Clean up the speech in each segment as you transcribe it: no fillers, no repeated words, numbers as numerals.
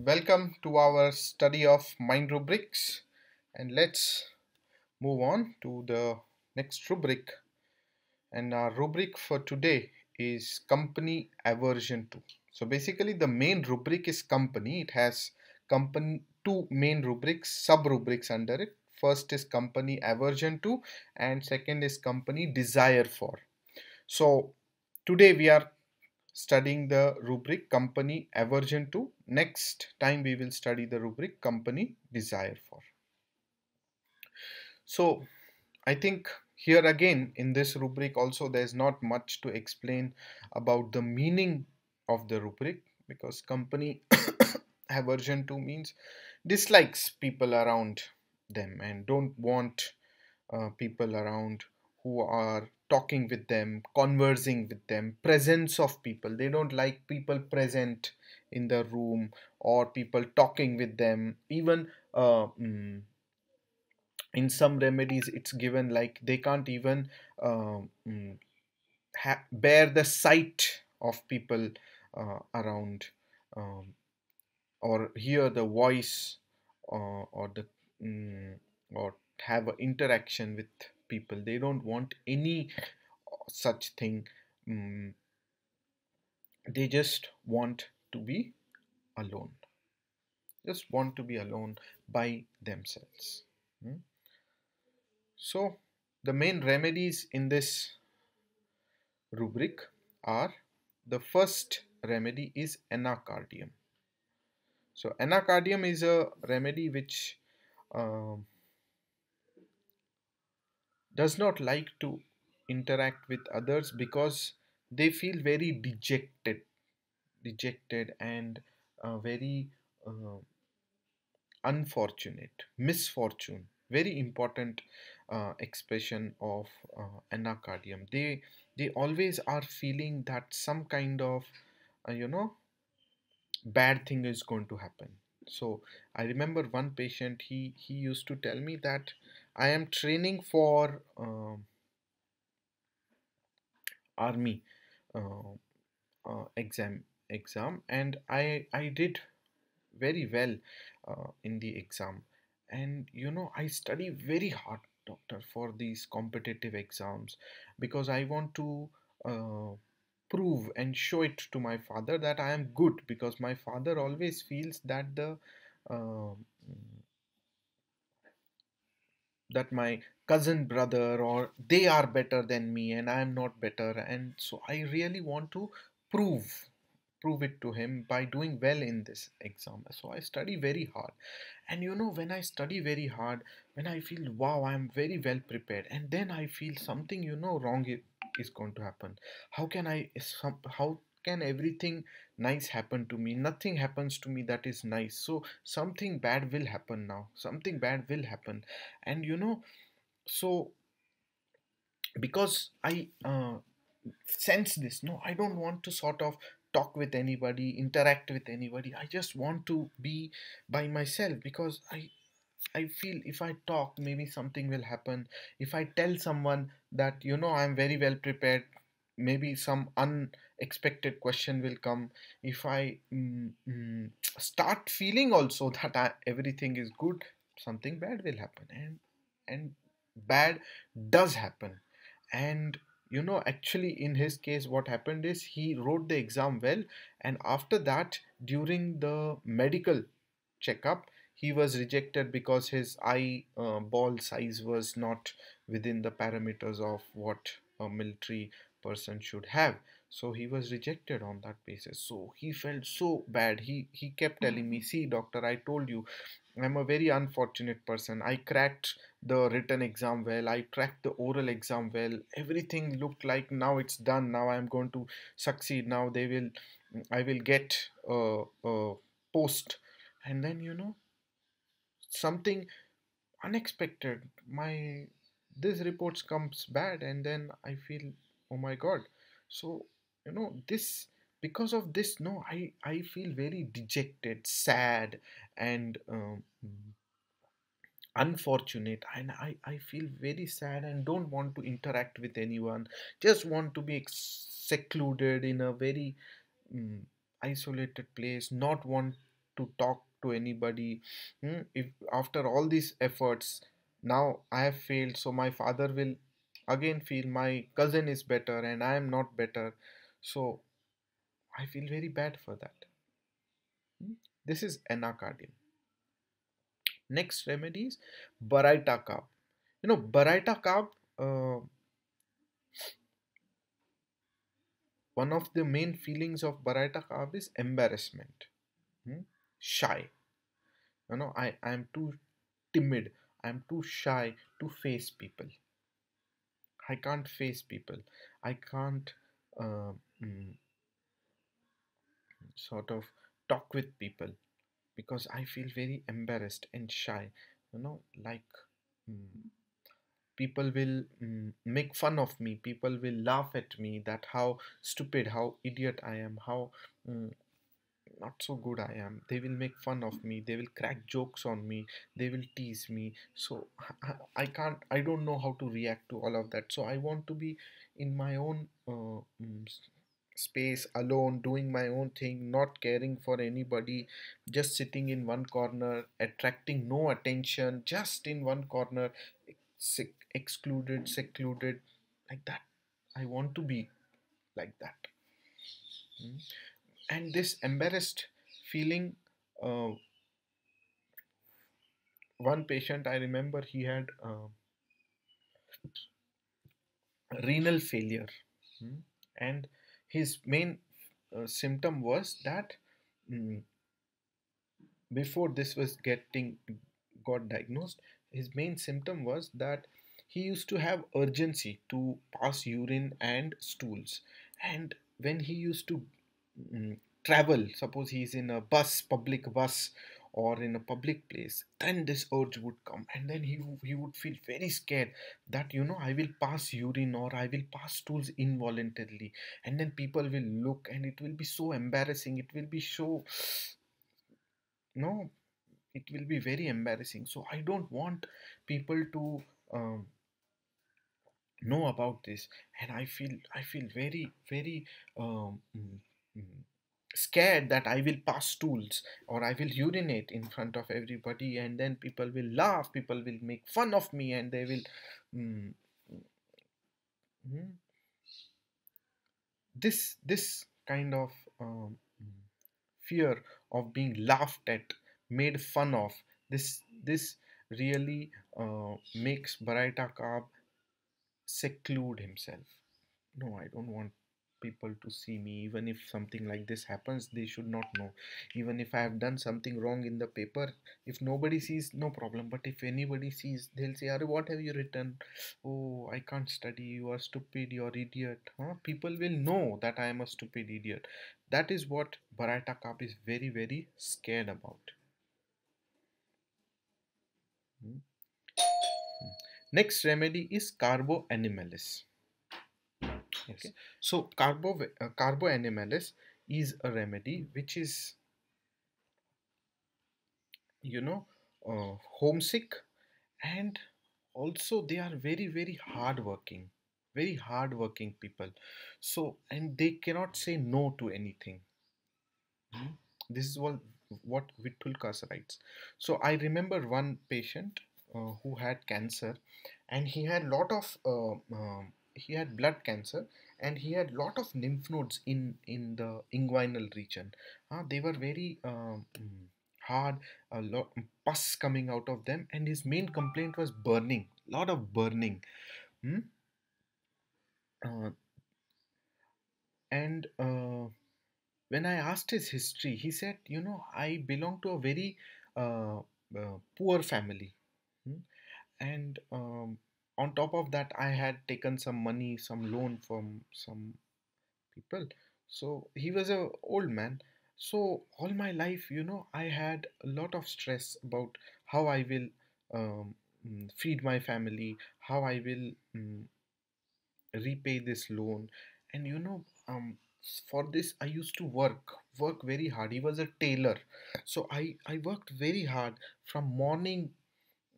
welcome to our study of mind rubrics, and let's move on to the next rubric. And our rubric for today is company aversion to. So basically the main rubric is company. It has company two main rubrics, sub rubrics under it. First is company aversion to, and second is company desire for. So today we are studying the rubric company aversion to. Next time we will study the rubric company desire for. So I think here again in this rubric also there's not much to explain about the meaning of the rubric, because company aversion to means dislikes people around them and don't want people around who are talking with them, conversing with them, presence of people. They don't like people present in the room or people talking with them. Even in some remedies, it's given like they can't even uh, mm, bear the sight of people around, um, or hear the voice, or the mm, or have an interaction with people. They don't want any such thing. mm, they just want to be alone, just want to be alone by themselves. Mm. So the main remedies in this rubric are: the first remedy is anacardium. So anacardium is a remedy which um, does not like to interact with others because they feel very dejected and very uh, unfortunate, misfortune. Very important expression of anacardium. They always are feeling that some kind of uh, you know bad thing is going to happen. So I remember one patient, he used to tell me that I am training for army uh, exam, and I did very well in the exam. And I study very hard, doctor, for these competitive exams, because I want to uh, prove and show it to my father that I am good, because my father always feels that the uh, that my cousin brother or they are better than me and I am not better. And so I really want to prove it to him by doing well in this exam. So I study very hard. And when I study very hard, when I feel wow, I am very well prepared, and then I feel something wrong is going to happen. How can everything nice happen to me? Nothing happens to me that is nice. So something bad will happen now. Something bad will happen. And so because I sense this, no, I don't want to sort of talk with anybody, interact with anybody. I just want to be by myself, because I feel if I talk, maybe something will happen. If I tell someone that I'm very well prepared, maybe some unexpected question will come. If I start feeling also that everything is good, something bad will happen. And bad does happen. And actually in his case what happened is he wrote the exam well, and after that, during the medical checkup, he was rejected because his eye ball size was not within the parameters of what a military person should have. So he was rejected on that basis. So he felt so bad. He kept telling me, see doctor, I told you I'm a very unfortunate person. I cracked the written exam well, I cracked the oral exam well, everything looked like now it's done, now I'm going to succeed, now I will get a post. And then something unexpected, my this reports comes bad, and then I feel, oh my god. So this, because of this, no, I feel very dejected, sad, and unfortunate. And I feel very sad and don't want to interact with anyone, just want to be secluded in a very mm, isolated place, not want to talk to anybody. If after all these efforts now I have failed, so my father will again feel my cousin is better and I am not better. So I feel very bad for that. Hmm. This is anacardium. Next remedy is Baryta Carb. Baryta Carb, uh, one of the main feelings of Baryta Carb is embarrassment, hmm, shy. I am too timid. I'm too shy to face people. I can't face people. I can't uh, mm, sort of talk with people because I feel very embarrassed and shy. Like mm, people will make fun of me. People will laugh at me that how stupid, how idiot I am, how mm, not so good I am. They will make fun of me. They will crack jokes on me. They will tease me. So I can't. I don't know how to react to all of that. So I want to be in my own space, alone, doing my own thing, not caring for anybody, just sitting in one corner, attracting no attention, just in one corner, excluded, secluded, like that. I want to be like that. Mm. And this embarrassed feeling, uh, one patient I remember, he had renal failure. Hmm. And his main symptom was that mm, before this was getting got diagnosed, his main symptom was that he used to have urgency to pass urine and stools. And when he used to mm, travel, suppose he's in a bus, public bus, or in a public place, then this urge would come, and then he would feel very scared that I will pass urine or I will pass stools involuntarily, and then people will look and it will be so embarrassing, it will be so no, it will be very embarrassing. So I don't want people to know about this, and I feel very very mm, scared that I will pass stools or I will urinate in front of everybody, and then people will laugh, people will make fun of me, and they will mm, mm, this kind of fear of being laughed at, made fun of. This really makes Baryta Carb seclude himself. No, I don't want people to see me. Even if something like this happens, they should not know. Even if I have done something wrong in the paper, if nobody sees, no problem. But if anybody sees, they'll say, Are, what have you written? Oh, I can't study. You are stupid. You are idiot. Huh? People will know that I am a stupid idiot. That is what Baryta Carb is very, very scared about. Hmm. Next remedy is Carbo Animalis. Yes. Okay. So Carbo Animalis is a remedy which is you know homesick, and also they are very very hardworking, very hardworking people. So and they cannot say no to anything. Hmm. This is what Vitulkas writes. So I remember one patient who had cancer, and he had lot of he had blood cancer, and he had lot of lymph nodes in the inguinal region. They were very hard, a lot pus coming out of them, and his main complaint was burning, lot of burning. Hmm? Uh, and When I asked his history, he said, I belong to a very poor family. Hmm. And on top of that, I had taken some money, some loan from some people. So he was a old man. So all my life, I had a lot of stress about how I will feed my family, how I will repay this loan. And for this I used to work very hard. He was a tailor, so I worked very hard from morning,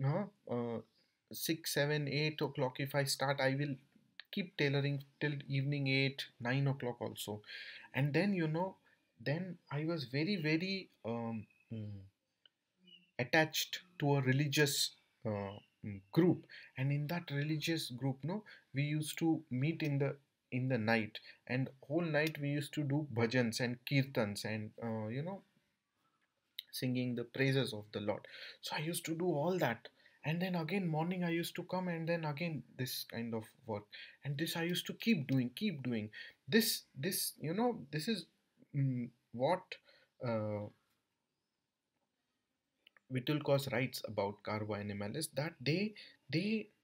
uh, uh, 6 7 8 o'clock. If I start, I will keep tailoring till evening 8 9 o'clock also. And then then I was very very mm, attached to a religious group, and in that religious group, no, we used to meet in the night, and whole night we used to do bhajans and kirtans, and singing the praises of the Lord. So I used to do all that. And then again, morning I used to come, and then again, this kind of work. And this I used to keep doing, keep doing. This is what uh, Vitulko's writes about carbo animals, that they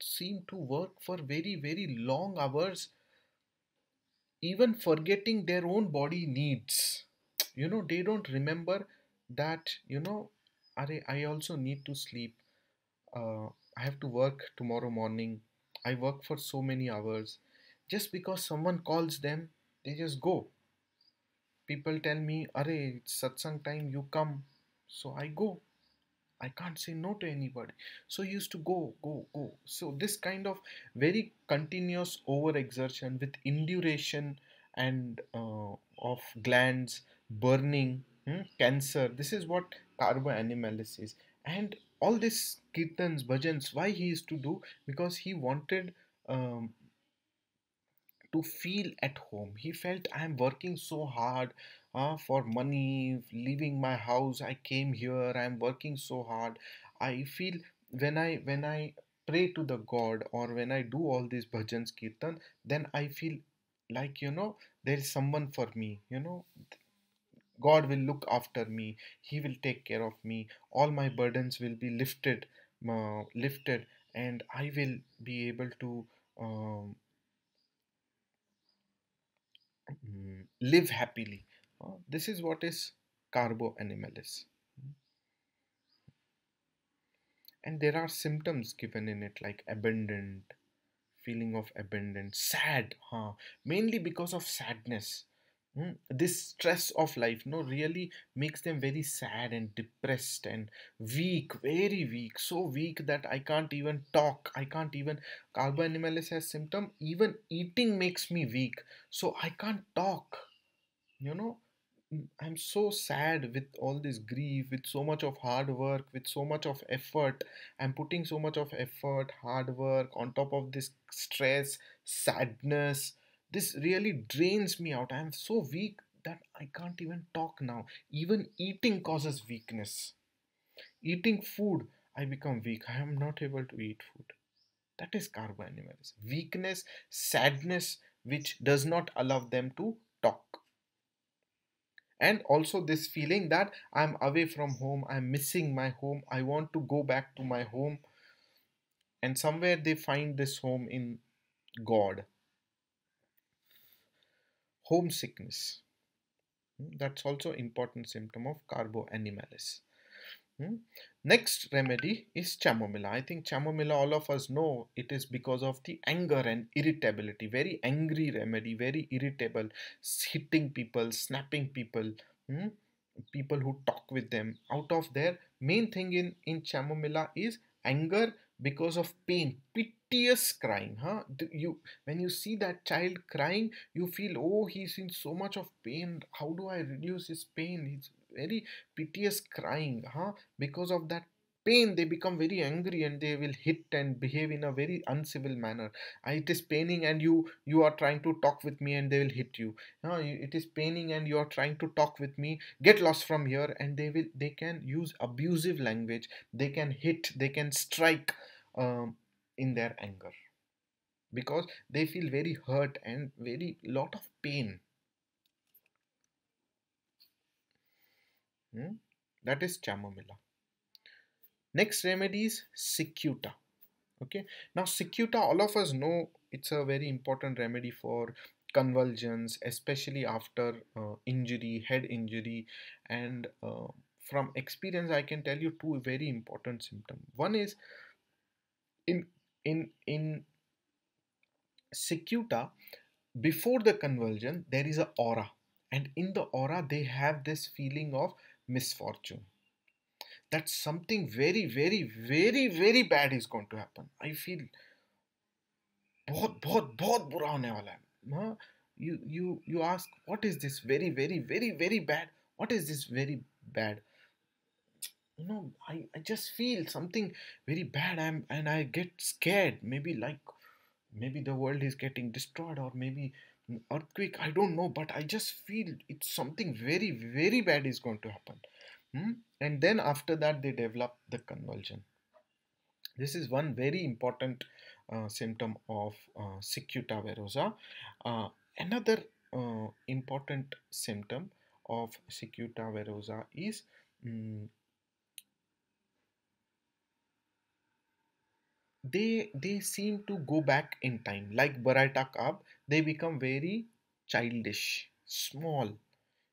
seem to work for very, very long hours, even forgetting their own body needs. They don't remember that, I also need to sleep. I have to work tomorrow morning. I work for so many hours. Just because someone calls them, they just go. People tell me, Arey, it's satsang time, you come. So I go. I can't say no to anybody. So he used to go, go, go. So this kind of very continuous overexertion with induration and of glands burning, cancer. This is what carbo animalis is. And all this kirtans, bhajans, why he used to do? Because he wanted um, to feel at home. He felt, I am working so hard for money, leaving my house. I came here. I am working so hard. I feel when I pray to the God, or when I do all these bhajans kirtan, then I feel like, there is someone for me. God will look after me. He will take care of me. All my burdens will be lifted, and I will be able to. Live happily. This is what is carbo animalis. And there are symptoms given in it, like abandoned, feeling of abandoned, sad, mainly because of sadness. This stress of life, no, really makes them very sad and depressed and weak, very weak, so weak that I can't even talk. I can't even. Carbo animalis has symptom. Even eating makes me weak, so I can't talk. you know I'm so sad with all this grief, with so much of hard work, with so much of effort. I'm putting so much of effort, hard work on top of this stress, sadness. This really drains me out. I'm so weak that I can't even talk now. Even eating causes weakness. Eating food, I become weak. I am not able to eat food. That is carbo animals. Weakness, sadness, which does not allow them to talk. And also this feeling that I'm away from home, I'm missing my home, I want to go back to my home. And somewhere they find this home in God. Homesickness. That's also important symptom of carbo animalis. Hmm. Next remedy is chamomilla. I think chamomilla, all of us know it is because of the anger and irritability. Very angry remedy, very irritable, hitting people, snapping people, hmm, people who talk with them out of their main thing in chamomilla is anger because of pain, piteous crying. You, when you see that child crying, you feel, oh, he's in so much of pain. How do I reduce his pain? He's very piteous crying, because of that pain they become very angry, and they will hit and behave in a very uncivil manner. It is paining, and you are trying to talk with me, and they will hit you. It is paining, and you are trying to talk with me, get lost from here. And they can use abusive language, they can hit, they can strike, in their anger, because they feel very hurt and very lot of pain. Hmm? That is chamomilla. Next remedy is cicuta. Okay, now cicuta, all of us know it's a very important remedy for convulsions, especially after injury, head injury. And from experience, I can tell you two very important symptoms. One is in in cicuta, before the convulsion, there is a aura, and in the aura, they have this feeling of misfortune, that something very, very, very, very bad is going to happen. I feel बहुत बहुत बहुत बुरा होने वाला है. You ask, what is this very, very, very, very bad? What is this very bad? I just feel something very bad. And I get scared. Maybe the world is getting destroyed, or maybe an earthquake. I don't know, but I just feel it's something very, very bad is going to happen. Hmm? And then after that, they develop the convulsion. This is one very important symptom of Cicuta verosa. Another important symptom of Cicuta verosa is mm, they seem to go back in time, like Baryta Carb. They become very childish, small,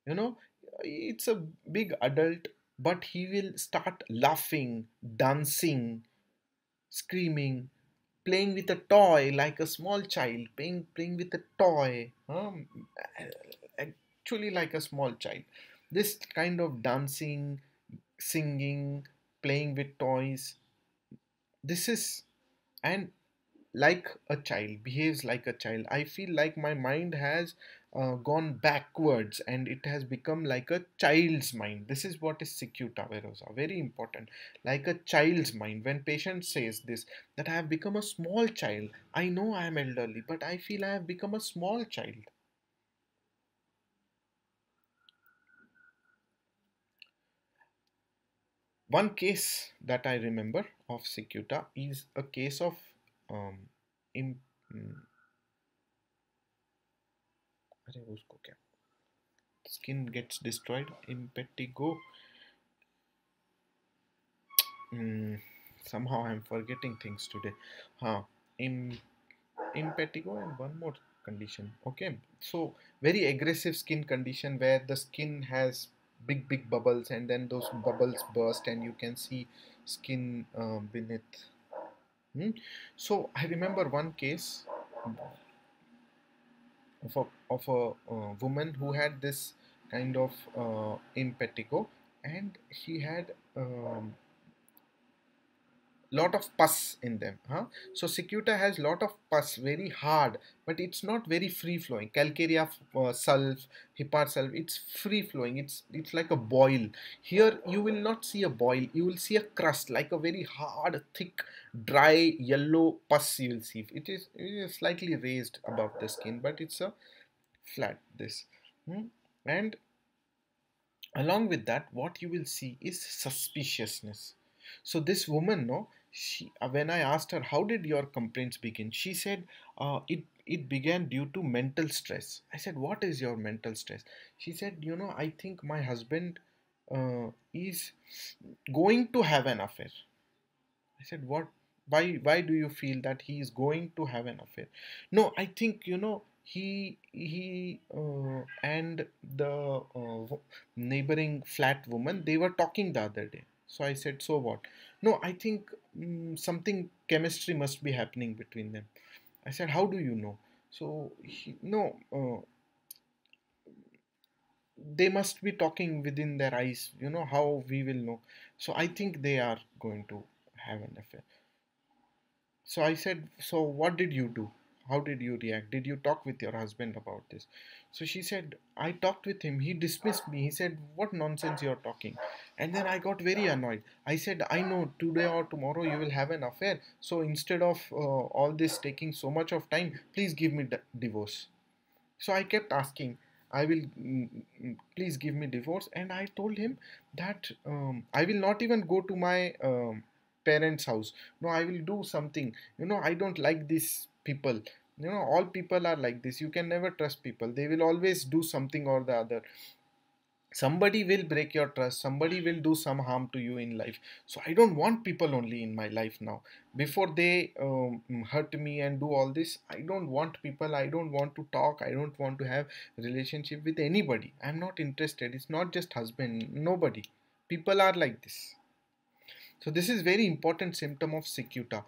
you know it's a big adult, but he will start laughing, dancing, screaming, playing with a toy like a small child, playing with a toy, actually like a small child. This kind of dancing, singing, playing with toys, this is, and like a child, behaves like a child. I feel like my mind has gone backwards and it has become like a child's mind. This is what is Cicuta verosa, very important, like a child's mind. When patient says this, that I have become a small child, I know I am elderly, but I feel I have become a small child. One case that I remember of Cicuta is a case of um, in, अरे उसको क्या, skin gets destroyed, impetigo. Mm, Somehow I'm forgetting things today. Huh. Im- Impetigo and one more condition. Okay. So very aggressive skin condition where the skin has big bubbles, and then those bubbles burst and you can see skin beneath. Hmm? So I remember one case of a woman who had this kind of impetigo, and he had lot of pus in them, so Cicuta has lot of pus, very hard, but it's not very free flowing. Calcarea sulf, hepar sulf, it's free flowing, it's like a boil. Here you will not see a boil, you will see a crust, like a very hard, thick, dry yellow pus. You will see it is slightly raised above the skin, but it's a flat this. And along with that, what you will see is suspiciousness. So this woman, no, she when I asked her how did your complaints begin, she said it began due to mental stress. I said, what is your mental stress? She said, I think my husband is going to have an affair. I said, what? Why do you feel that he is going to have an affair? No, I think he and the neighboring flat woman, they were talking the other day. So I said, so what? No, I think something chemistry must be happening between them. I said, how do you know? So no, they must be talking within their eyes. How we will know? So I think they are going to have an affair. So I said, so what did you do? How did you react? Did you talk with your husband about this? So she said, I talked with him. He dismissed me. He said, what nonsense you're talking. And then I got very annoyed. I said, I know today or tomorrow you will have an affair. So instead of all this taking so much of time, please give me divorce. So I kept asking, I will, please give me divorce. And I told him that I will not even go to my parents' house. No, I will do something. I don't like these people. All people are like this. You can never trust people. They will always do something or the other. Somebody will break your trust, somebody will do some harm to you in life. So I don't want people only in my life now. Before they hurt me and do all this, I don't want people, I don't want to talk, I don't want to have relationship with anybody. I'm not interested. It's not just husband, nobody. People are like this. So this is very important symptom of Cicuta.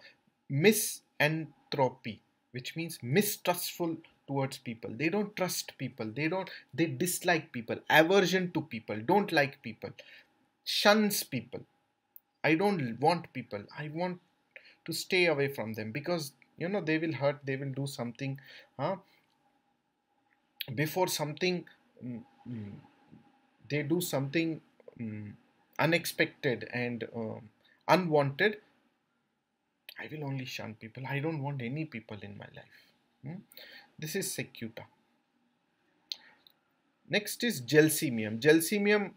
Misanthropy, which means mistrustful towards people. They don't trust people. They dislike people. Aversion to people. Don't like people. Shuns people. I don't want people. I want to stay away from them because they will hurt. They will do something. Huh? Before something, mm, mm, they do something. mm, unexpected and unwanted, I will only shun people. I don't want any people in my life. This is Cicuta. Next is Gelsemium. Gelsemium,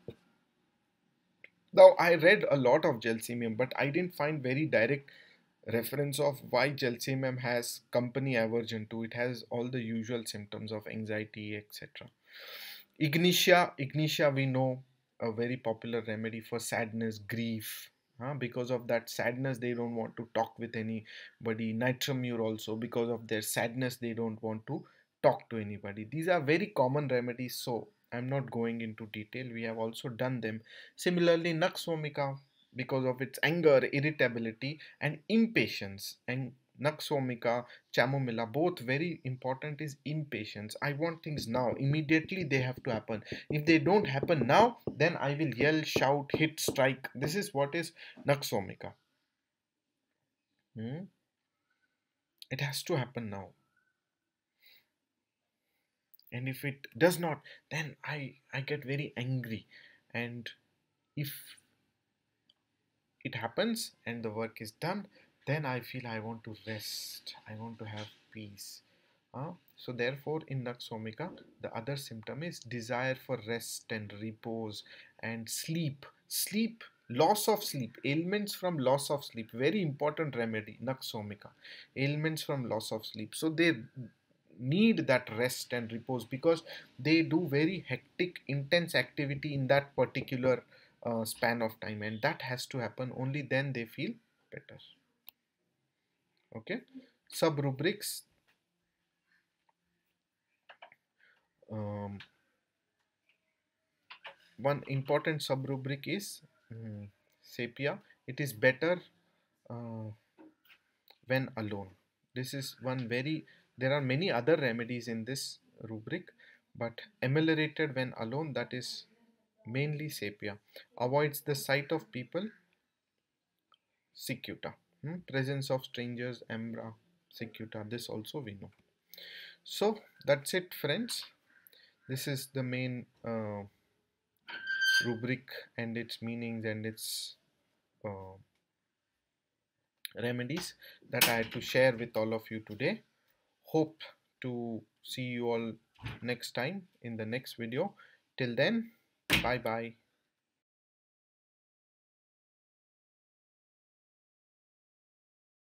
now I read a lot of Gelsemium, but I didn't find very direct reference of why Gelsemium has company aversion to. It has all the usual symptoms of anxiety, etc. Ignatia, we know, a very popular remedy for sadness, grief. Because of that sadness, they don't want to talk with anybody. Natrum Mur also, because of their sadness, they don't want to talk to anybody. These are very common remedies, so I'm not going into detail. We have also done them. Similarly, Nux Vomica, because of its anger, irritability, and impatience, and Nux Vomica, Chammomilla, both very important is impatience. I want things now. Immediately they have to happen. If they don't happen now, then I will yell, shout, hit, strike. This is what is Nux Vomica. It has to happen now. And if it does not, then I get very angry. And if it happens and the work is done, then I feel I want to rest. I want to have peace. So therefore, in Nux Vomica, the other symptom is desire for rest and repose and sleep. Sleep, loss of sleep, ailments from loss of sleep. Very important remedy, Nux Vomica. Ailments from loss of sleep. So they need that rest and repose because they do very hectic, intense activity in that particular span of time, and that has to happen. Only then they feel better. Okay. Sub rubrics. Um, One important sub-rubric is sepia. It is better uh, when alone. This is one very, there are many other remedies in this rubric, but ameliorated when alone, that is mainly sepia. Avoids the sight of people, Cicuta. Presence of strangers, Ambra, Cicuta. This also we know. So that's it, friends. This is the main rubric and its meanings and its uh, remedies that I had to share with all of you today. Hope to see you all next time in the next video. Till then, bye bye.